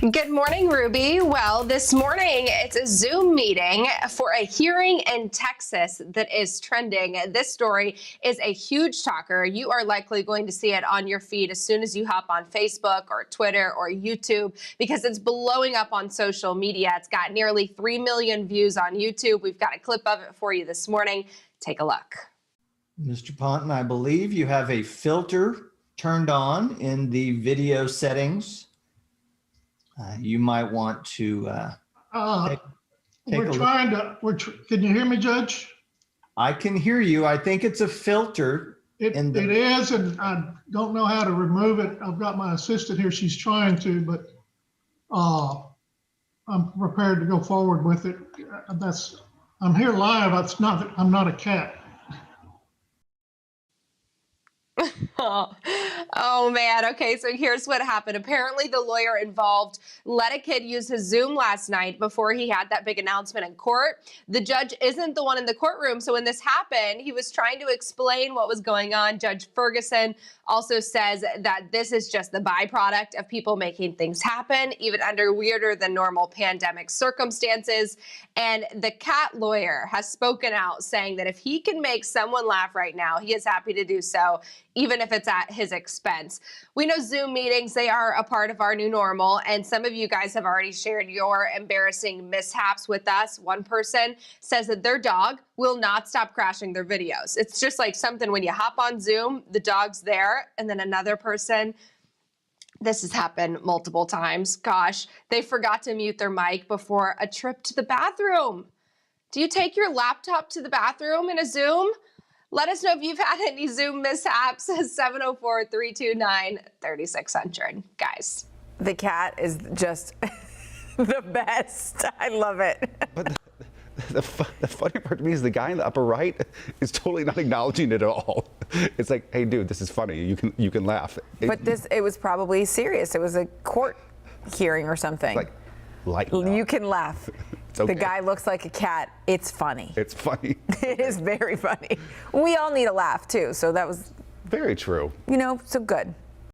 Good morning, Ruby. Well, this morning it's a Zoom meeting for a hearing in Texas that is trending. This story is a huge talker. You are likely going to see it on your feed as soon as you hop on Facebook or Twitter or YouTube because it's blowing up on social media. It's got nearly 3 million views on YouTube. We've got a clip of it for you this morning. Take a look. Mr. Ponton, I believe you have a filter turned on in the video settings. You might want to take we're trying to, can you hear me, Judge? I can hear you. I think it's a filter. It is, and I don't know how to remove it. I've got my assistant here. She's trying to, but I'm prepared to go forward with it. I'm here live. I'm not a cat. Oh man. Okay, so here's what happened. Apparently the lawyer involved let a kid use his Zoom last night before he had that big announcement in court. The judge isn't the one in the courtroom, so when this happened, he was trying to explain what was going on. Judge Ferguson also says that this is just the byproduct of people making things happen, even under weirder than normal pandemic circumstances. And the cat lawyer has spoken out saying that if he can make someone laugh right now, he is happy to do so, even if it's at his expense. We know Zoom meetings, they are a part of our new normal, and some of you guys have already shared your embarrassing mishaps with us. One person says that their dog will not stop crashing their videos. It's just like something when you hop on Zoom, the dog's there, and then another person, this has happened multiple times. Gosh, they forgot to mute their mic before a trip to the bathroom. Do you take your laptop to the bathroom in a Zoom? Let us know if you've had any Zoom mishaps. 704-329-3600. Guys. The cat is just the best. I love it. But the funny part to me is the guy in the upper right is totally not acknowledging it at all. It's like, hey, dude, this is funny. You can laugh. But it was probably serious. It was a court hearing or something. Like, you can laugh. Okay. The guy looks like a cat. It's funny. It's funny. It is very funny. We all need a laugh too. So that was very true. So good.